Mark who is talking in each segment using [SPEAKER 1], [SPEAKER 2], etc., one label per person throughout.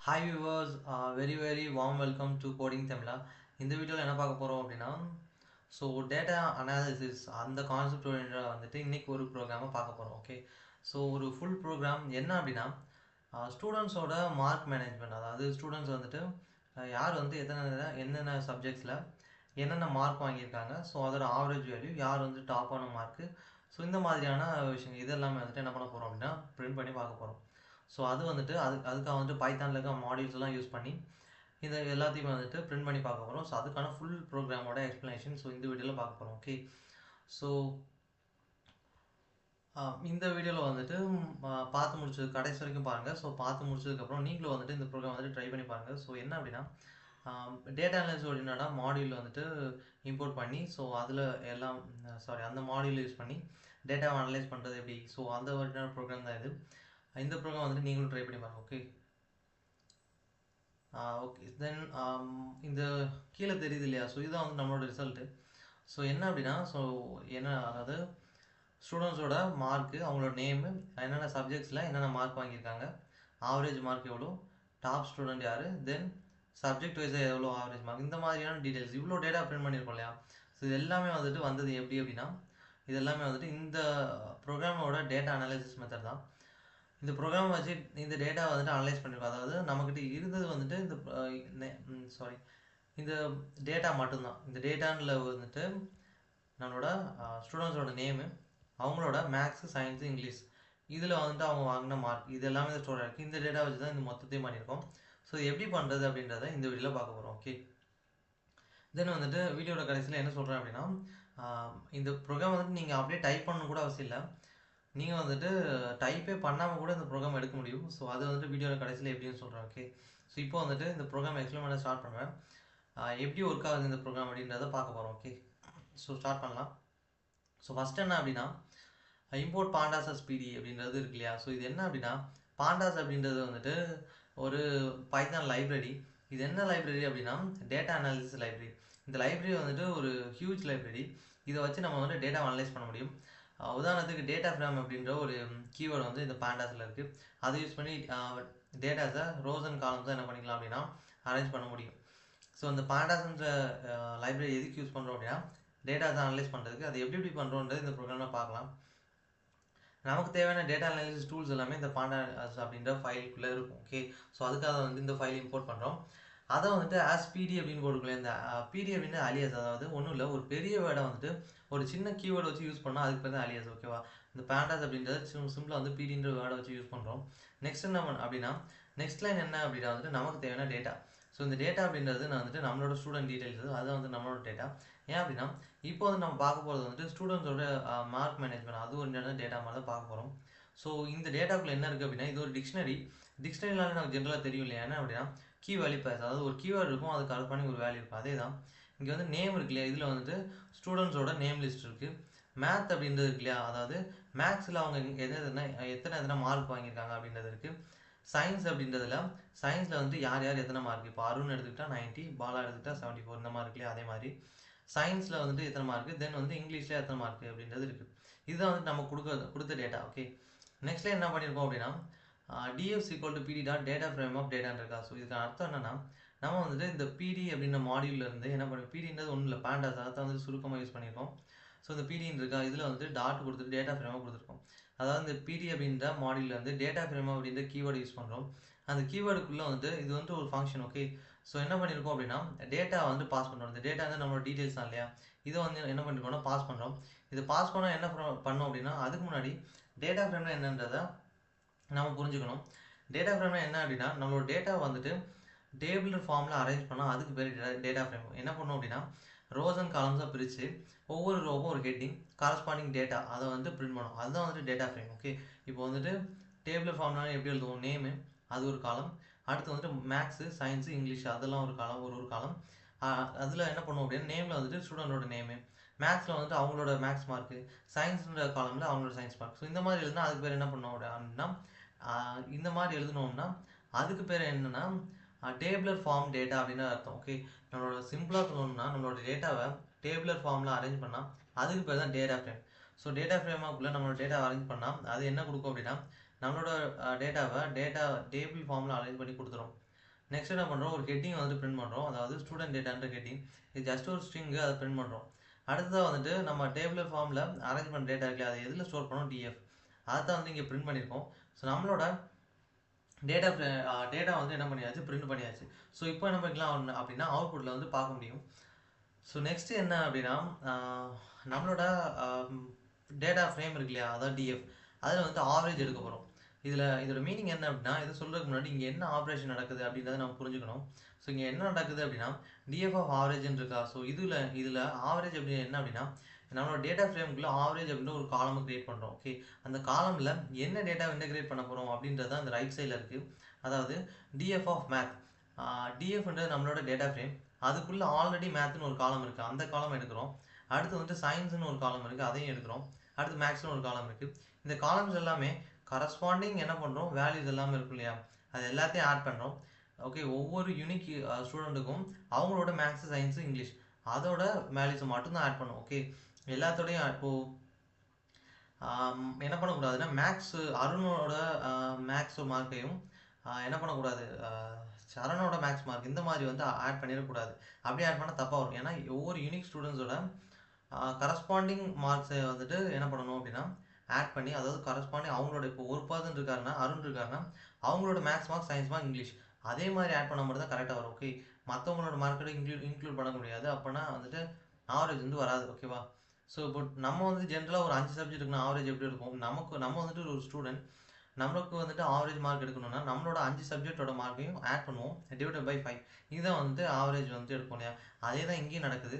[SPEAKER 1] Hi viewers, very warm welcome to Coding Tamila. இந்த வீடியோவில் என்ன பார்க்க போகிறோம் அப்படின்னா டேட்டா அனாலிசிஸ் அந்த கான்செப்ட் வந்துட்டு இன்னைக்கு ஒரு ப்ரோக்ராமை பார்க்க போகிறோம். ஓகே, ஸோ ஒரு ஃபுல் ப்ரோக்ராம் என்ன அப்படின்னா ஸ்டூடெண்ட்ஸோட மார்க் மேனேஜ்மெண்ட், அதாவது ஸ்டூடெண்ட்ஸ் வந்துட்டு யார் வந்து என்னென்ன சப்ஜெக்ட்ஸில் என்னென்ன மார்க் வாங்கியிருக்காங்க, ஸோ அதோட ஆவரேஜ் வேல்யூ, யார் வந்து டாப்பான மார்க்கு, ஸோ இந்த மாதிரியான விஷயங்கள் இதெல்லாமே வந்துட்டு என்ன பண்ண போகிறோம் அப்படின்னா பிரிண்ட் பண்ணி பார்க்க போகிறோம். ஸோ அது வந்துட்டு அதுக்காக வந்துட்டு பைத்தானில் இருக்க மாடியூல்ஸ் எல்லாம் யூஸ் பண்ணி இதை எல்லாத்தையுமே வந்துட்டு பிரிண்ட் பண்ணி பார்க்க போகிறோம். ஸோ அதுக்கான ஃபுல் ப்ரோக்ராமோட எக்ஸ்ப்ளனேஷன் இந்த வீடியோவில் பார்க்க போகிறோம். ஓகே, ஸோ இந்த வீடியோவில் வந்துட்டு பார்த்து முடிச்சது கடைசி வரைக்கும் பாருங்கள். ஸோ பார்த்து முடிச்சதுக்கப்புறம் நீங்களும் வந்துட்டு இந்த ப்ரோக்ராம் வந்துட்டு ட்ரை பண்ணி பாருங்கள். ஸோ என்ன அப்படின்னா டேட்டா அனலிசிஸ் அப்படின்னா மாடியூல் வந்துட்டு இம்போர்ட் பண்ணி, ஸோ அதில் எல்லாம் அந்த மாடியூல் யூஸ் பண்ணி டேட்டாவை அனலைஸ் பண்ணுறது எப்படி, ஸோ அந்த மாதிரியான ப்ரோக்ராம் தான் இது. இந்த ப்ரோக்ராம் வந்துட்டு நீங்களும் ட்ரை பண்ணி பாருங்கள். ஓகே ஓகே தென் இந்த கீழே தெரியுது இல்லையா, ஸோ இதுதான் வந்து நம்மளோட ரிசல்ட்டு. ஸோ என்ன அப்படின்னா அதாவது ஸ்டூடெண்ட்ஸோட மார்க்கு, அவங்களோட நேமு, என்னென்ன சப்ஜெக்ட்ஸில் என்னென்ன மார்க் வாங்கியிருக்காங்க, ஆவரேஜ் மார்க் எவ்வளோ, டாப் ஸ்டூடெண்ட் யார், தென் சப்ஜெக்ட் வைஸாக எவ்வளோ ஆவரேஜ் மார்க், இந்த மாதிரியான டீட்டெயில்ஸ் இவ்வளோ டேட்டா பிரிண்ட் பண்ணியிருக்கோம் இல்லையா. ஸோ இது எல்லாமே வந்துட்டு வந்தது எப்படி அப்படின்னா இது எல்லாமே வந்துட்டு இந்த ப்ரோக்ராமோட டேட்டா அனாலிசிஸ் மெத்தட் தான். இந்த ப்ரோக்ராம் வச்சு இந்த டேட்டா வந்துட்டு அனலைஸ் பண்ணியிருக்கோம். அதாவது நம்மக்கிட்ட இருந்தது வந்துட்டு இந்த டேட்டா மட்டும்தான். இந்த டேட்டானில் வந்துட்டு நம்மளோட ஸ்டூடெண்ட்ஸோட நேமு, அவங்களோட மேக்ஸு, சயின்ஸு, இங்கிலீஷ், இதில் வந்துட்டு அவங்க வாங்கின மார்க், இது எல்லாமே ஸ்டோர் இருக்குது. இந்த டேட்டா வச்சு தான் இந்த மொத்தத்தையும் பண்ணியிருக்கோம். ஸோ எப்படி பண்ணுறது அப்படின்றத இந்த வீடியோவில் பார்க்க போகிறோம். ஓகே, தென் வந்துட்டு வீடியோட கடைசியில் என்ன சொல்கிறேன் அப்படின்னா இந்த ப்ரோக்ராம் வந்துட்டு நீங்கள் அப்படியே டைப் பண்ணணும் கூட அவசியம் இல்லை. நீங்கள் வந்துட்டு டைப்பே பண்ணாமல் கூட இந்த ப்ரோக்ராம் எடுக்க முடியும். ஸோ அது வந்துட்டு வீடியோட கடைசியில் எப்படின்னு சொல்கிறேன். ஓகே, ஸோ இப்போ வந்துட்டு இந்த ப்ரோக்ராம் எக்ஸ்பிளைன் பண்ண ஸ்டார்ட் பண்ணுவேன். எப்படி ஒர்க் ஆகுது இந்த ப்ரோக்ராம் அப்படின்றத பார்க்க போகிறோம். ஓகே, ஸோ ஸ்டார்ட் பண்ணலாம். ஸோ ஃபஸ்ட் என்ன அப்படின்னா இம்போர்ட் பாண்டாஸ் அஸ் பிடி அப்படின்றது இருக்கு இல்லையா. ஸோ இது என்ன அப்படின்னா பாண்டாஸ் அப்படின்றது வந்துட்டு ஒரு பைத்தான் லைப்ரரி. இது என்ன லைப்ரரி அப்படின்னா டேட்டா அனாலிசிஸ் லைப்ரரி. இந்த லைப்ரரி வந்துட்டு ஒரு ஹியூஜ் லைப்ரரி. இதை வச்சு நம்ம வந்து டேட்டா அனலைஸ் பண்ண முடியும். உதாரணத்துக்கு டேட்டா ஃப்ரேம் அப்படின்ற ஒரு கீவேர்டு வந்து இந்த பாண்டாஸில் இருக்குது. அதை யூஸ் பண்ணி டேட்டாஸை ரோஸ் அண்ட் காலம்ஸை என்ன பண்ணிக்கலாம் அப்படின்னா அரேஞ்ச் பண்ண முடியும். ஸோ அந்த பாண்டாஸ்ன்ற லைப்ரரி எதுக்கு யூஸ் பண்ணுறோம் அப்படின்னா டேட்டாஸை அனலைஸ் பண்ணுறதுக்கு. அது எப்படி பண்ணுறோன்றது இந்த ப்ரோக்ராமில் பார்க்கலாம். நமக்கு தேவையான டேட்டா அனாலிசிஸ் டூல்ஸ் எல்லாமே இந்த பாண்டாஸ் அப்படின்ற ஃபைலுக்குள்ளே இருக்கும். ஓகே, ஸோ அதுக்காக வந்து இந்த ஃபைல் இம்போர்ட் பண்ணுறோம். அதை வந்துட்டு ஆஸ் பிடி அப்படின்னு போட்டுக்கலாம். இந்த பிடி அப்படின்னு அலியாஸ், அதாவது ஒன்றும் இல்லை, ஒரு பெரிய வேர்டை வந்துட்டு ஒரு சின்ன கீவேர்டை வச்சு யூஸ் பண்ணால் அதுக்கு பேர் தான் அலியாஸ். ஓகேவா, இந்த பாண்டாஸ் அப்படின்றது சிம்பிளாக வந்து பிடின்ற வேர்டை வச்சு யூஸ் பண்ணுறோம். நெக்ஸ்ட் என்ன அப்படின்னா நெக்ஸ்ட் லைன் என்ன அப்படின்னா வந்துட்டு நமக்கு தேவையான டேட்டா. ஸோ இந்த டேட்டா அப்படின்றது வந்துட்டு நம்மளோட ஸ்டூடெண்ட் டீடைல்ஸ், அது வந்து நம்மளோட டேட்டா. ஏன் அப்படின்னா இப்போ வந்து நம்ம பார்க்க போகிறது வந்துட்டு ஸ்டூடெண்ட்ஸோட மார்க் மேனேஜ்மெண்ட், அது ஒரு டேட்டா மாதிரி தான் பார்க்க போகிறோம். ஸோ இந்த டேட்டாக்குள்ளே என்ன இருக்குது அப்படின்னா இது ஒரு டிக்ஷனரினாலே நமக்கு ஜென்ரலாக தெரியும் இல்லையா. என்ன அப்படின்னா கீ வேல்யூ பேர்ஸ், அதாவது ஒரு கீவேர்டு இருக்கும், அதுக்கு கரெக்டான ஒரு வேல்யூ இருக்கும். அதே தான் இங்கே வந்து நேம் இருக்கு இல்லையா, இதில் வந்துட்டு ஸ்டூடெண்ட்ஸோட நேம் லிஸ்ட் இருக்குது. மேத் அப்படின்றது இருக்கு இல்லையா, அதாவது மேக்ஸில் அவங்க எத்தனை மார்க் வாங்கியிருக்காங்க அப்படின்றது இருக்குது. சயின்ஸ் அப்படின்றதுல சயின்ஸில் வந்து யார் எத்தனை மார்க், இப்போ அருண் எடுத்துக்கிட்டால் 90, பாலா எடுத்துக்கிட்டால் 74, இந்த மாதிரி இருக்கு இல்லையா. அதே மாதிரி சயின்ஸில் வந்துட்டு எத்தனை மார்க்கு, தென் வந்து இங்கிலீஷில் எத்தனை மார்க்கு அப்படின்றது இருக்குது. இதுதான் வந்து நம்ம கொடுத்த டேட்டா. ஓகே, நெக்ஸ்ட்டில் என்ன பண்ணியிருக்கோம் அப்படின்னா df equal to pd dot data frame of டேட்டான்னு இருக்கா. ஸோ இதுக்கு அர்த்தம் என்னன்னா நம்ம வந்துட்டு இந்த பிடி அப்படின்ற மாடியூல்ல இருந்து என்ன பண்ணி, பிடின்றது ஒன்றும் இல்லை, பேண்டாஸ், அதை வந்து சுருக்கமாக யூஸ் பண்ணியிருக்கோம். ஸோ இந்த பிடின்னு இருக்கா, இதில் வந்து டாட் கொடுத்துட்டு டேட்டா ஃப்ரேமாக கொடுத்துருக்கோம். அதாவது இந்த பிடி அப்படின்ற மாடியூலில் வந்து டேட்டா ஃப்ரேம் அப்படின்ற கீவேர்டு யூஸ் பண்ணுறோம். அந்த கீவேர்டுக்குள்ளே வந்து இது வந்து ஒரு ஃபங்க்ஷன். ஓகே, ஸோ என்ன பண்ணியிருக்கோம் அப்படின்னா டேட்டா வந்து பாஸ் பண்ணுறோம். இந்த டேட்டா வந்து நம்மளோட டீட்டெயில்ஸ் தான் இல்லையா, இதை வந்து என்ன பண்ணிருக்கோம்னா பாஸ் பண்ணுறோம். இது பாஸ் பண்ணால் என்ன பண்ணோம் அப்படின்னா அதுக்கு முன்னாடி டேட்டா ஃப்ரேம்னா என்னன்றதை நம்ம புரிஞ்சுக்கணும். டேட்டா ஃப்ரேம்னா என்ன அப்படின்னா நம்மளோட டேட்டா வந்துட்டு டேபிள் ஃபார்மில் அரேஞ்ச் பண்ணால் அதுக்கு பேர் டேட்டா ஃப்ரேம். என்ன பண்ணோம் அப்படின்னா ரோஸ் அண்ட் காலம்ஸாக பிரித்து ஒவ்வொரு ரோவும் ஒரு ஹெட்டிங், காரஸ்பாண்டிங் டேட்டா, அதை வந்து பிரிண்ட் பண்ணோம். அதுதான் வந்துட்டு டேட்டா ஃப்ரேம். ஓகே, இப்போ வந்துட்டு டேபிள் ஃபார்ம்லாம் எப்படி எழுதுவோம், நேமு அது ஒரு காலம், அடுத்து வந்துட்டு மேக்ஸு, சயின்ஸு, இங்கிலீஷ் அதெல்லாம் ஒரு காலம், ஒரு காலம். அதில் என்ன பண்ணுவோம் அப்படின்னா நேமில் வந்துட்டு ஸ்டூடெண்டோட நேமு, மேக்ஸில் வந்துட்டு அவங்களோட மேக்ஸ் மார்க்கு, சயின்ஸுன்ற காலமில் அவங்களோட சயின்ஸ் மார்க். ஸோ இந்த மாதிரி எழுதுனா அதுக்கு பேர் என்ன பண்ணோம் அப்படின்னா இந்த மாதிரி எழுதணும்னா அதுக்கு பேர் என்னன்னா டேபிளர் ஃபார்ம் டேட்டா அப்படின்னு அர்த்தம். ஓகே, நம்மளோட சிம்பிளாக சொல்லணும்னா நம்மளோட டேட்டாவை டேபிளர் ஃபார்மில் அரேஞ்ச் பண்ணால் அதுக்கு பேர் தான் டேட்டா ஃப்ரேம். ஸோ டேட்டா ஃப்ரேமாக்குள்ளே நம்மளோட டேட்டா அரேஞ்ச் பண்ணால் அது என்ன கொடுக்கும் அப்படின்னா நம்மளோட டேட்டாவை டேபிள் ஃபார்மில் அரேஞ்ச் பண்ணி கொடுத்துரும். நெக்ஸ்ட் என்ன பண்ணுறோம், ஒரு ஹெட்டிங் வந்துட்டு பிரிண்ட் பண்ணுறோம், அதாவது ஸ்டூடெண்ட் டேட்டான்ற ஹெட்டிங். இது ஜஸ்ட் ஒரு ஸ்ட்ரிங்கு, அதை பிரிண்ட் பண்ணுறோம். அடுத்ததாக வந்துட்டு நம்ம டேபிள் ஃபார்மில் அரேஞ்ச்மெண்ட் டேட்டா இருக்குல்ல, அதை எதில் ஸ்டோர் பண்ணோம், டிஎஃப். அதை தான் வந்து இங்கே பிரிண்ட் பண்ணியிருக்கோம். ஸோ நம்மளோட டேட்டா வந்து என்ன பண்ணியாச்சு, பிரிண்ட் பண்ணியாச்சு. ஸோ இப்போ என்ன பண்ணிக்கலாம் அப்படின்னா அவுட்புட்டில் வந்து பார்க்க முடியும். ஸோ நெக்ஸ்ட் என்ன அப்படின்னா, நம்மளோட டேட்டா ஃப்ரேம் இருக்கு இல்லையா, அதாவது டிஎஃப், அதில் வந்து ஆவரேஜ் எடுக்க போகிறோம். இதோட மீனிங் என்ன அப்படின்னா, இது சொல்கிறதுக்கு முன்னாடி இங்கே என்ன ஆப்ரேஷன் நடக்குது அப்படின்றத நம்ம புரிஞ்சுக்கணும். ஸோ இங்கே என்ன நடக்குது அப்படின்னா, டிஎஃப் ஆஃப் ஆவரேஜ்னு இருக்கா. ஸோ இதில் ஆவரேஜ் அப்படி என்ன அப்படின்னா, நம்மளோட டேட்டா ஃப்ரேமுக்குள்ள ஆவரேஜ் அப்படின்ற ஒரு காலம் கிரியேட் பண்ணுறோம். ஓகே, அந்த காலமில் என்ன டேட்டா இன்டெகிரேட் பண்ண போகிறோம் அப்படின்றது அந்த ரைட் சைடில் இருக்குது. அதாவது டிஎஃப் ஆஃப் மேத். டிஎஃப்ன்றது நம்மளோட டேட்டா ஃப்ரேம், அதுக்குள்ளே ஆல்ரெடி மேத்னு ஒரு காலம் இருக்குது, அந்த காலம் எடுக்கிறோம். அடுத்து வந்து சயின்ஸ்னு ஒரு காலம் இருக்குது, அதையும் எடுக்கிறோம். அடுத்து மேக்ஸ்னு ஒரு காலம் இருக்குது. இந்த காலம்ஸ் எல்லாமே கரஸ்பாண்டிங் என்ன பண்ணுறோம், வேல்யூஸ் எல்லாமே இருக்கும் இல்லையா, அது எல்லாத்தையும் ஆட் பண்ணுறோம். ஓகே, ஒவ்வொரு யூனிக் ஸ்டூடெண்ட்டுக்கும் அவங்களோட மேக்ஸ், சயின்ஸு, இங்கிலீஷ் அதோட வேல்யூஸை மட்டும்தான் ஆட் பண்ணும். ஓகே, எல்லாத்தோடையும் இப்போது என்ன பண்ணக்கூடாதுன்னா, அருணோட மேக்ஸ் மார்க்கையும் என்ன பண்ணக்கூடாது, சரணோட மேக்ஸ் மார்க் இந்த மாதிரி வந்து ஆட் பண்ணிடக்கூடாது. அப்படி ஆட் பண்ணால் தப்பாக வரும். ஏன்னா ஒவ்வொரு யூனிக் ஸ்டூடெண்ட்ஸோட கரஸ்பாண்டிங் மார்க்ஸை வந்துட்டு என்ன பண்ணணும் அப்படின்னா ஆட் பண்ணி, அதாவது கரஸ்பாண்டிங் அவங்களோட இப்போ ஒரு பர்சன் இருக்காருன்னா, அருண் இருக்காருன்னா, அவங்களோட maths mark, science mark, English அதே மாதிரி ஆட் பண்ண மட்டும் தான் கரெக்டாக வரும். ஓகே, மற்றவங்களோட மார்க்கெட்டை இன்க்ளூட் பண்ண முடியாது, அப்போனா வந்துட்டு ஆவரேஜ் வந்து வராது. ஓகேவா. ஸோ இப்போ நம்ம வந்து ஜென்ரலாக ஒரு 5 சப்ஜெக்ட் இருக்குன்னா ஆவரேஜ் எப்படி இருக்கும், நம்ம வந்துட்டு ஒரு ஸ்டூடெண்ட், நம்மளுக்கு வந்துட்டு ஆவரேஜ் மார்க் எடுக்கணும்னா நம்மளோட 5 சப்ஜெக்டோட மார்க்கையும் ஆட் பண்ணுவோம், டிவைடட் பை 5. இதுதான் வந்துட்டு ஆவரேஜ் வந்து எடுக்கும் இல்லையா. அதே தான் இங்கேயும் நடக்குது.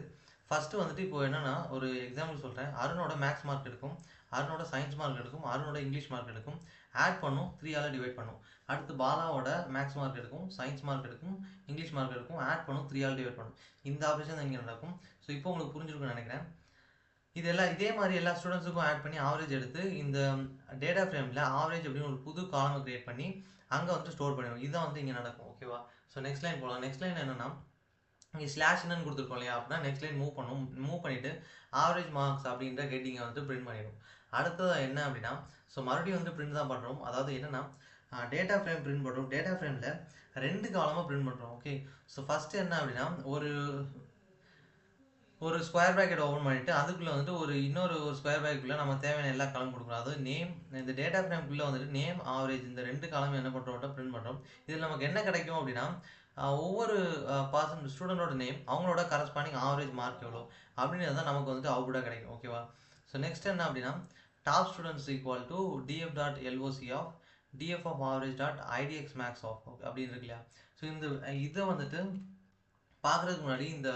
[SPEAKER 1] ஃபஸ்ட்டு வந்துட்டு இப்போ என்னென்னா, ஒரு எக்ஸாம்பிள் சொல்கிறேன். அருணோட மேக்ஸ் மார்க் எடுக்கும், அருணோட சயின்ஸ் மார்க் எடுக்கும், அருணோட இங்கிலீஷ் மார்க் எடுக்கும், ஆட் பண்ணும், 3ஆல் டிவைட் பண்ணும். அடுத்து பாலாவோட மேக்ஸ் மார்க் எடுக்கும், சயின்ஸ் மார்க் எடுக்கும், இங்கிலீஷ் மார்க் எடுக்கும், ஆட் பண்ணும், 3ஆல் டிவைட் பண்ணும். இந்த ஆப்ரேஷன் தான் இங்கே நடக்கும். ஸோ இப்போ உங்களுக்கு புரிஞ்சிருக்குன்னு நினைக்கிறேன். இதே மாதிரி எல்லா ஸ்டூடெண்ட்ஸுக்கும் ஆட் பண்ணி ஆவரேஜ் எடுத்து இந்த டேட்டா ஃப்ரேமில் ஆவரேஜ் அப்படின்னு ஒரு புது காலமை கிரியேட் பண்ணி அங்கே வந்து ஸ்டோர் பண்ணிடுவோம். இதுதான் வந்து இங்கே நடக்கும். ஓகேவா. ஸோ நெக்ஸ்ட் லைன் போகலாம். நெக்ஸ்ட் லைன் என்னென்னா, இங்கே ஸ்லாஷ் என்னன்னு கொடுத்துருக்கோம் இல்லையா, அப்படின்னா நெக்ஸ்ட் லைன் மூவ் பண்ணிவிட்டு ஆவரேஜ் மார்க்ஸ் அப்படின்ற ஹெட்டிங்கை வந்து பிரிண்ட் பண்ணிடும். அடுத்தது என்ன அப்படின்னா, ஸோ மறுபடியும் வந்து பிரிண்ட் தான் பண்ணுறோம். அதாவது என்னென்னா, டேட்டா ஃப்ரேம் பிரிண்ட் பண்ணுறோம். டேட்டா ஃப்ரேமில் 2 காலமாக பிரிண்ட் பண்ணுறோம். ஓகே, ஸோ ஃபஸ்ட்டு என்ன அப்படின்னா, ஒரு ஸ்கொயர் ப்ராக்கெட் ஓப்பன் பண்ணிவிட்டு அதுக்குள்ளே வந்துட்டு இன்னொரு ஸ்கொயர் ப்ராக்கெட்டுக்குள்ளே நம்ம தேவையான எல்லா காலம் கொடுக்குறோம். அதாவது நேம், இந்த டேட்டா ஃப்ரேம்குள்ளே வந்துட்டு நேம், ஆவரேஜ் இந்த 2 காலம் என்ன பண்ணுறோம், பிரிண்ட் பண்ணுறோம். இதில் நமக்கு என்ன கிடைக்கும் அப்படின்னா, ஒவ்வொரு ஸ்டூடெண்டோட நேம், அவங்களோட கரஸ்பாண்டிங் ஆவரேஜ் மார்க் எவ்வளோ அப்படின்றது தான் நமக்கு வந்துட்டு அவுட்புட்டாக கிடைக்கும். ஓகேவா. ஸோ நெக்ஸ்ட் என்ன அப்படின்னா, top students equal to df.loc of df of average dot idx max of அப்படின்னு இருக்கு இல்லையா. ஸோ இதை வந்துட்டு பார்க்குறதுக்கு முன்னாடி இந்த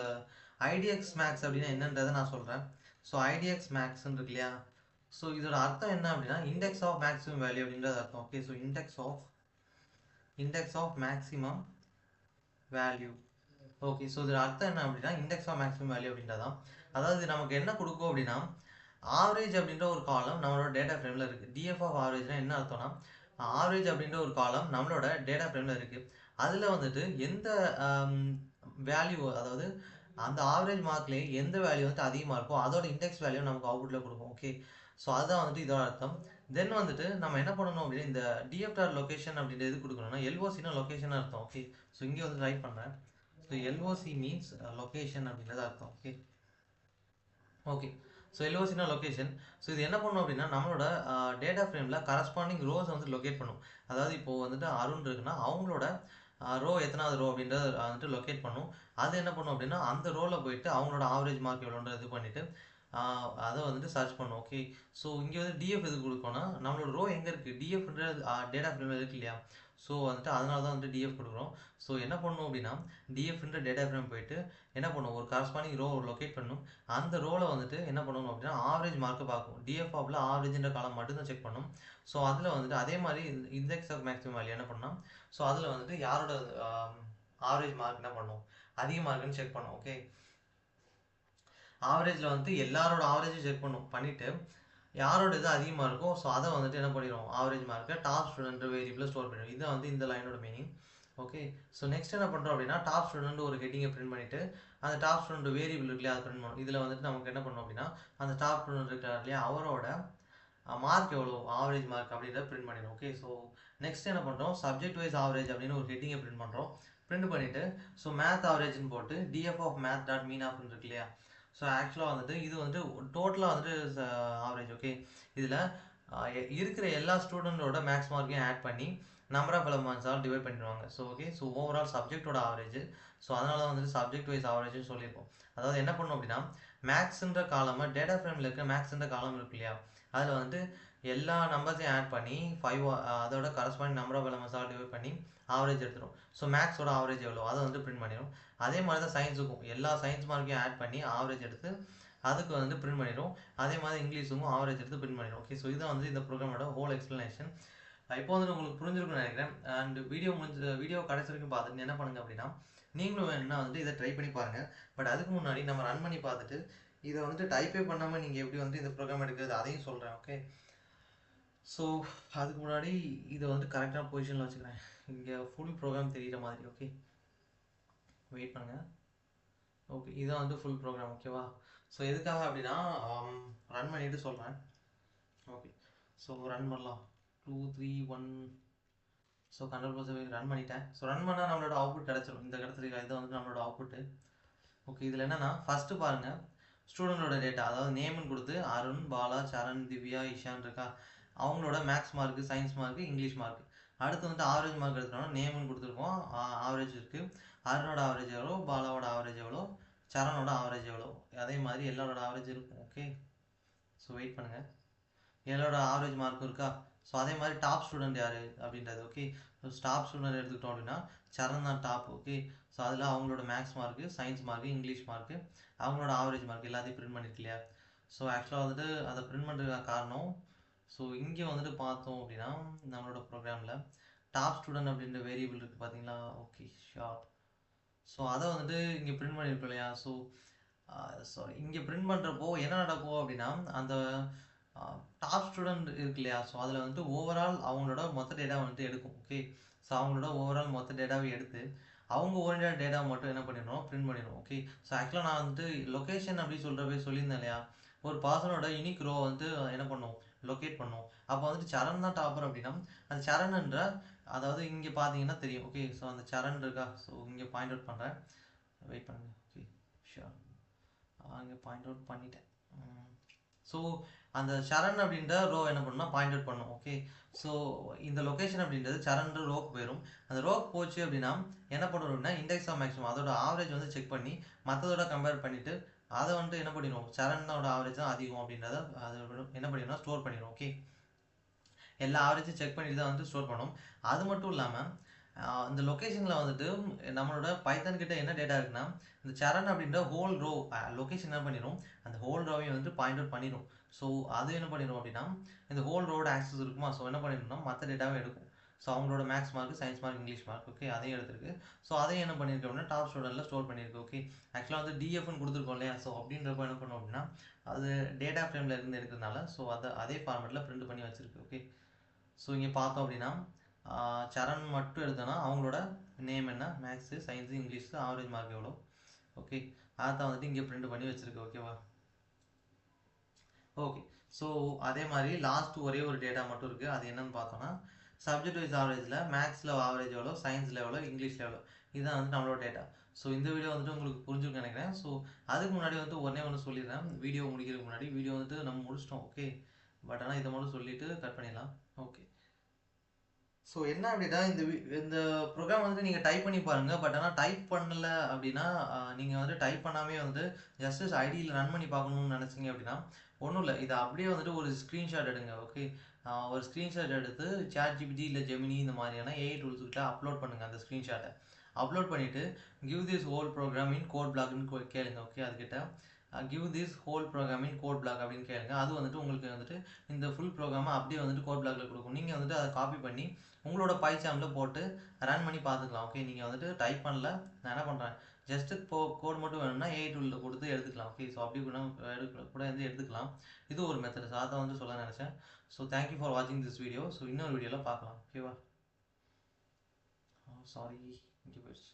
[SPEAKER 1] idx max அப்படின்னா என்னன்றதை நான் சொல்கிறேன். ஸோ idx maxன்னு இருக்கு இல்லையா, ஸோ இதோட அர்த்தம் என்ன அப்படின்னா இண்டெக்ஸ் ஆஃப் மேக்ஸிமம் வேல்யூ அப்படின்றது அர்த்தம். Okay, so index of maximum value. Okay, so இதோட அர்த்தம் என்ன அப்படின்னா இண்டெக்ஸ் ஆஃப் மேக்ஸிமம் வேல்யூ அப்படின்றதான். அதாவது நமக்கு என்ன கொடுக்கும் அப்படின்னா, ஆவரேஜ் அப்படின்ற ஒரு காலம் நம்மளோட டேட்டா ஃப்ரேமில் இருக்குது. டிஎஃப் ஆஃப் ஆவரேஜ்னா என்ன அர்த்தம்னா, ஆவரேஜ் அப்படின்ற ஒரு காலம் நம்மளோட டேட்டா ஃப்ரேமில் இருக்குது. அதில் வந்துட்டு எந்த வேல்யூ, அதாவது அந்த ஆவரேஜ் மார்க்லேயே எந்த வேல்யூ வந்துட்டு அதிகமாக இருக்கோ அதோட இண்டெக்ஸ் வேல்யூ நமக்கு அவுட்புட்டில் கொடுக்கும். ஓகே, ஸோ அதுதான் வந்துட்டு இதோட அர்த்தம். தென் வந்துட்டு நம்ம என்ன பண்ணணும் அப்படின்னா, இந்த டிஎஃப்ஆர் லொக்கேஷன் அப்படின்ற இது கொடுக்கணும்னா எல்ஓசினா லொக்கேஷன் அர்த்தம். ஓகே, ஸோ இங்கே வந்து ட்ரை பண்ணுறேன். ஸோ எல்ஓசி மீன்ஸ் லொக்கேஷன் அப்படின்றது அர்த்தம். ஓகே, ஸோ எல்ஓசினா லொக்கேஷன். ஸோ இது என்ன பண்ணும் அப்படின்னா, நம்மளோட டேட்டா ஃப்ரேமில் கரஸ்பாண்டிங் ரோஸ் வந்து லொக்கேட் பண்ணும். அதாவது இப்போது வந்துட்டு அருண் இருக்குன்னா அவங்களோட ரோ எத்தனாவது ரோ அப்படின்றத வந்துட்டு லொக்கேட் பண்ணும். அது என்ன பண்ணும் அப்படின்னா, அந்த ரோவில் போயிட்டு அவங்களோட ஆவரேஜ் மார்க் எவ்வளோன்றது இது பண்ணிவிட்டு அதை வந்துட்டு சர்ச் பண்ணும். ஓகே, ஸோ இங்கே வந்து டிஎஃப் எது கொடுக்கோன்னா, நம்மளோட ரோ எங்கே இருக்குது, டிஎஃப்ன்றது டேட்டா ஃப்ரேமில் இருக்குது இல்லையா. ஸோ வந்துட்டு அதனால தான் வந்துட்டு டிஎஃப் கொடுக்குறோம். ஸோ என்ன பண்ணணும் அப்படின்னா, டிஎஃப்ன்ற டேட்டா ஃப்ரேம் போயிட்டு என்ன பண்ணும், ஒரு கரஸ்பாண்டிங் ரோ லொக்கேட் பண்ணும். அந்த ரோவில் வந்துட்டு என்ன பண்ணணும் அப்படின்னா ஆவரேஜ் மார்க்கை பார்க்கும். டிஎஃப் ஆஃபில் ஆவரேஜ்ன்ற காலம் மட்டும்தான் செக் பண்ணும். ஸோ அதில் வந்துட்டு அதே மாதிரி இண்டெக்ஸ் ஆஃப் மேக்ஸிமம் வேல்யூ என்ன பண்ணால், ஸோ அதில் வந்துட்டு யாரோட ஆவரேஜ் மார்க் என்ன பண்ணும், அதிகமாக இருக்குன்னு செக் பண்ணும். ஓகே, ஆவரேஜில் வந்துட்டு எல்லாரோட ஆவரேஜும் செக் பண்ணிவிட்டு யாரோட இது அதிகமாக இருக்கோ ஸோ அதை வந்துட்டு என்ன பண்ணிடும், ஆவரேஜ் மார்க்கை டாப் ஸ்டூடெண்ட் வேரியபிளில் ஸ்டோர் பண்ணிடும். இதை வந்து இந்த லைனோட மீனிங். ஓகே, ஸோ நெக்ஸ்ட் என்ன பண்ணுறோம் அப்படின்னா, டாப் ஸ்டூடெண்ட் ஒரு ஹெட்டிங்கை பிரிண்ட் பண்ணிவிட்டு அந்த டாப் ஸ்டூடெண்ட் வேரியபிள் இருக்குல்லையா அதை பிரிண்ட் பண்ணும். இதில் வந்துட்டு நமக்கு என்ன பண்ணணும் அப்படின்னா, அந்த டாப் ஸ்டூடெண்ட் இருக்கார் இல்லையா அவரோட மார்க் எவ்வளோ ஆவரேஜ் மார்க் அப்படின்றத பிரிண்ட் பண்ணிடும். ஓகே, ஸோ நெக்ஸ்ட் என்ன பண்ணுறோம், சப்ஜெக்ட் வைஸ் ஆவரேஜ் அப்படின்னு ஒரு ஹெட்டிங்கை பிரிண்ட் பண்ணுறோம். பிரிண்ட் பண்ணிவிட்டு ஸோ மேத் ஆவரேஜ்னு போட்டு டிஎஃப் ஆஃப் மேத் டாட் மீன் ஆஃப்னு இருக்கு இல்லையா. ஸோ ஆக்சுவலாக வந்துட்டு இது வந்துட்டு டோட்டலாக வந்துட்டு ஆவரேஜ். ஓகே, இதில் இருக்கிற எல்லா ஸ்டூடெண்ட்டோட மேக்ஸ் மார்க்கையும் ஆட் பண்ணி நம்பர் ஆஃப் எலமெண்ட்ஸால் டிவைட் பண்ணிடுவாங்க. ஸோ ஓகே, ஸோ ஓவரால் சப்ஜெக்டோட ஆவரேஜ். ஸோ அதனால தான் வந்துட்டு சப்ஜெக்ட் வைஸ் ஆவரேஜ்னு சொல்லியிருக்கோம். அதாவது என்ன பண்ணணும் அப்படின்னா, மேக்ஸ்ன்ற காலமாக டேட்டா ஃப்ரேமில் இருக்க மேக்ஸ்ன்ற காலம் இருக்கு இல்லையா, அதில் வந்துட்டு எல்லா நம்பர்ஸையும் ஆட் பண்ணி 5 அதோட கரஸ்பாண்டிங் நம்பர் ஆஃப் எலமெண்ட்ஸால் டிவைட் பண்ணி ஆவரேஜ் எடுத்துரும். ஸோ மேக்ஸோட ஆவரேஜ் எவ்வளோ அதை வந்து பிரிண்ட் பண்ணிடும். அதே மாதிரி தான் சயின்ஸுக்கும் எல்லா சயின்ஸ் மார்க்கையும் ஆட் பண்ணி ஆவரேஜ் எடுத்து அதுக்கு வந்து பிரிண்ட் பண்ணிடும். அதே மாதிரி இங்கிலீஷுக்கும் ஆவரேஜ் எடுத்து பிரிண்ட் பண்ணிடும். ஓகே, ஸோ இதுதான் வந்து இந்த ப்ரோக்ராமோட ஹோல் எக்ஸ்ப்ளனேஷன். இப்போ வந்து உங்களுக்கு புரிஞ்சிருக்கும்னு நினைக்கிறேன். அண்ட் வீடியோ கடைசி வரைக்கும் பார்த்துட்டு என்ன பண்ணுங்க அப்படின்னா, நீங்களும் வேணும்னா வந்துட்டு இதை ட்ரை பண்ணி பாருங்கள். பட் அதுக்கு முன்னாடி நம்ம ரன் பண்ணி பார்த்துட்டு இதை வந்துட்டு டைப்பே பண்ணாமல் நீங்கள் எப்படி வந்து இந்த ப்ரோக்ராம் எடுக்கிறது அதையும் சொல்கிறேன். ஓகே, ஸோ அதுக்கு முன்னாடி இதை வந்து கரெக்டான பொசிஷனில் வச்சுக்கிறேன். இங்கே ஃபுல் ப்ரோக்ராம் தெரிகிற மாதிரி. ஓகே, வெயிட் பண்ணுங்கள். ஓகே, இதான் வந்து ஃபுல் ப்ரோக்ராம். ஓகேவா, ஸோ எதுக்காக அப்படின்னா ரன் பண்ணிவிட்டு சொல்கிறேன். ஓகே, ஸோ ரன் பண்ணலாம். 2 3 1. ஸோ கண்ட்ரோல் ரன் பண்ணிட்டேன். ஸோ ரன் பண்ணால் நம்மளோட அவுட்புட் கிடச்சிடும். இந்த கிடச்சிருக்கா இது வந்து நம்மளோட அவுட்புட்டு. ஓகே, இதில் என்னென்னா ஃபஸ்ட்டு பாருங்கள், ஸ்டூடெண்டோட டேட்டா அதாவது நேம்னு கொடுத்து அருண், பாலா, சரண், திவ்யா, இஷான் இருக்கா, அவங்களோட maths mark, science mark, English mark. அடுத்து வந்துட்டு ஆவரேஜ் மார்க் எடுத்துட்டோம்னா நேம்னு கொடுத்துருக்கோம், ஆவரேஜ் இருக்குது. அருணோட ஆவரேஜ் எவ்வளோ, பாலாவோட ஆவரேஜ் எவ்வளோ, சரணோட ஆவரேஜ் எவ்வளோ, அதே மாதிரி எல்லாரோட ஆவரேஜ் இருக்கும். ஓகே, ஸோ வெயிட் பண்ணுங்கள். எல்லாரோட ஆவரேஜ் மார்க்கும் இருக்கா. ஸோ அதே மாதிரி டாப் ஸ்டூடெண்ட் யார் அப்படின்றது. ஓகே, ஸோ டாப் ஸ்டூடெண்ட் எடுத்துக்கிட்டோம் அப்படின்னா சரண் தான் டாப். ஓகே, ஸோ அதில் அவங்களோட maths mark, science mark, English mark, அவங்களோட ஆவரேஜ் மார்க் எல்லாத்தையும் பிரிண்ட் பண்ணிருக்கு இல்லையா. ஸோ ஆக்சுவலாக வந்துட்டு அதை பிரிண்ட் பண்ணுறதுக்கு காரணம், ஸோ இங்கே வந்துட்டு பார்த்தோம் அப்படின்னா நம்மளோட ப்ரோக்ராமில் டாப் ஸ்டூடெண்ட் அப்படின்ற வேரியபிள் இருக்குது பார்த்தீங்களா. Okay, short. ஸோ அதை வந்துட்டு இங்கே பிரிண்ட் பண்ணியிருக்கோம் இல்லையா. ஸோ இங்கே பிரிண்ட் பண்ணுறப்போ என்ன நடக்கும் அப்படின்னா, அந்த டாப் ஸ்டூடெண்ட் இருக்கு இல்லையா, ஸோ அதில் வந்துட்டு ஓவரால் அவங்களோட மொத்த டேட்டா வந்துட்டு எடுக்கும். ஓகே, ஸோ அவங்களோட ஓவரால் மொத்த டேட்டாவை எடுத்து அவங்க ஓரியன்ட் டேட்டாவை மட்டும் என்ன பண்ணிடணும், பிரிண்ட் பண்ணிடும். ஓகே, ஸோ ஆக்சுவலாக நான் வந்துட்டு லொக்கேஷன் அப்படி சொல்கிறப்ப சொல்லியிருந்தேன் இல்லையா, ஒரு பர்சனோட யூனிக் ரோ வந்து என்ன பண்ணும், லொக்கேட் பண்ணும். அப்போ வந்துட்டு சரண் தான் டாப்பர் அப்படின்னா அந்த சரண்ன்ற, அதாவது இங்கே பார்த்தீங்கன்னா தெரியும். ஓகே, ஸோ அந்த சரண் இருக்கா, ஸோ இங்கே பாயிண்ட் அவுட் பண்ணுறேன். வெயிட் பண்ணுங்க. ஓகே, ஷூர், அங்கே பாயிண்ட் அவுட் பண்ணிட்டேன். ஸோ அந்த சரண் அப்படின்ற ரோ என்ன பண்ணணும்னா பாயிண்ட் அவுட் பண்ணும். ஓகே, ஸோ இந்த லொக்கேஷன் அப்படின்றது சரண்ன்ற ரோக்கு போயிடும். அந்த ரோக்கு போச்சு அப்படின்னா என்ன பண்ணணும் அப்படின்னா, இண்டெக்ஸ் ஆஃப் மேக்ஸிமம் அதோட ஆவரேஜ் வந்து செக் பண்ணி மற்றதோட கம்பேர் பண்ணிவிட்டு அதை வந்துட்டு என்ன பண்ணிடும், சரணோட ஆவரேஜ் தான் அதிகம் அப்படின்றத அது என்ன பண்ணிடும்னா ஸ்டோர் பண்ணிடும். ஓகே, எல்லா ஆவரேஜும் செக் பண்ணிட்டு தான் வந்து ஸ்டோர் பண்ணும். அது மட்டும் இல்லாமல் இந்த லொக்கேஷனில் வந்துட்டு நம்மளோட பைத்தன் கிட்ட என்ன டேட்டா இருக்குன்னா, இந்த சரண் அப்படின்ற ஹோல் ரோ லொக்கேஷன் என்ன பண்ணிடும், அந்த ஹோல் ரோவையும் வந்து பாயிண்ட் அவுட் பண்ணிடும். ஸோ அது என்ன பண்ணிடும் அப்படின்னா, இந்த ஹோல் ரோட ஆக்சஸ் இருக்குமா, ஸோ என்ன பண்ணிடணும்னா மற்ற டேட்டாவே எடுக்கும். ஸோ அவங்களோட maths mark, science mark, English mark. Okay, அதையும் எடுத்துருக்கு. ஸோ அதையும் என்ன பண்ணியிருக்கு அப்படின்னா டாப் ஸ்டூடெண்ட்டில் ஸ்டோர் பண்ணியிருக்கு. ஓகே, ஆக்சுவலாக வந்து டிஎஃப்னு கொடுத்துருக்கோம் இல்லையா, ஸோ அப்படின்றப்ப என்ன பண்ணோம் அப்படின்னா அது டேட்டா ஃப்ரேமில் இருந்து எடுக்கிறதுனால ஸோ அதே ஃபார்மேட்டில் பிரிண்ட் பண்ணி வச்சிருக்கு. ஓகே, ஸோ இங்கே பார்த்தோம் அப்படின்னா சரண் மட்டும் எடுத்தோன்னா அவங்களோட நேம் என்ன, maths, science, English, average mark எவ்வளோ. ஓகே, அதை வந்துட்டு இங்கே பிரிண்ட் பண்ணி வச்சுருக்கு. ஓகேவா. ஓகே, ஸோ அதே மாதிரி லாஸ்ட் ஒரே ஒரு டேட்டா மட்டும் இருக்குது. அது என்னன்னு பார்த்தோன்னா சப்ஜெக்ட் வைஸ் ஆவரேஜில் மேக்ஸில் ஆவரேஜ் எவ்வளோ, சயின்ஸில் எவ்வளோ, இங்கிலீஷில் எவ்வளோ, இதுதான் வந்து நம்மளோட டேட்டா. ஸோ இந்த வீடியோ வந்துட்டு உங்களுக்கு புரிஞ்சுன்னு நினைக்கிறேன். ஸோ அதுக்கு முன்னாடி வந்து ஒன்று சொல்லிடுறேன். வீடியோ முடிக்கிறதுக்கு முன்னாடி வீடியோ வந்துட்டு நம்ம முடிச்சிட்டோம். ஓகே, பட் ஆனால் இதை மட்டும் சொல்லிவிட்டு கட் பண்ணிடலாம். ஓகே, ஸோ என்ன அப்படின்னா இந்த ப்ரோக்ராம் வந்துட்டு நீங்கள் டைப் பண்ணி பாருங்கள். பட் ஆனால் டைப் பண்ணலை அப்படின்னா நீங்கள் வந்து டைப் பண்ணாமே வந்து ஜஸ்ட் ஐடியில் ரன் பண்ணி பார்க்கணும்னு நினச்சிங்க அப்படின்னா ஒன்றும் இல்லை, இதை அப்படியே வந்துட்டு ஒரு ஸ்க்ரீன்ஷாட் எடுங்க. ஓகே, ஒரு ஸ்க்ரீன்ஷாட் எடுத்து ChatGPT இல்லை ஜெமினி இந்த மாதிரியான ஏஐ டூல்ஸ்கிட்ட அப்லோட் பண்ணுங்கள். அந்த ஸ்க்ரீன்ஷாட்டை அப்லோட் பண்ணிவிட்டு give this whole program in code பிளாக்னு கேளுங்க. ஓகே, அதுக்கிட்ட give this whole program in code block அப்படின்னு கேளுங்க. அது வந்துட்டு உங்களுக்கு வந்துட்டு இந்த ஃபுல் ப்ரோக்ராமை அப்படியே வந்துட்டு கோட் பிளாக்ல கொடுக்கும். நீங்கள் வந்துட்டு அதை காப்பி பண்ணி உங்களோட பைச்சாமில் போட்டு ரன் பண்ணி பார்த்துக்கலாம். ஓகே, நீங்கள் வந்துட்டு டைப் பண்ணல, நான் என்ன பண்ணுறேன், ஜஸ்ட்டு கோட் மட்டும் வேணும்னா ஏஐ டூலில் கொடுத்து எடுத்துக்கலாம். ஓகே, ஸோ அப்படி கூட வந்து எடுத்துக்கலாம். இது ஒரு மெத்தட். ஸோ அதை வந்து சொல்ல நினச்சேன். ஸோ தேங்க்யூ ஃபார் வாட்சிங் திஸ் வீடியோ. ஸோ இன்னொரு வீடியோவில் பார்க்கலாம். ஓகேவா. சாரி, இங்கே போயிடுச்சு.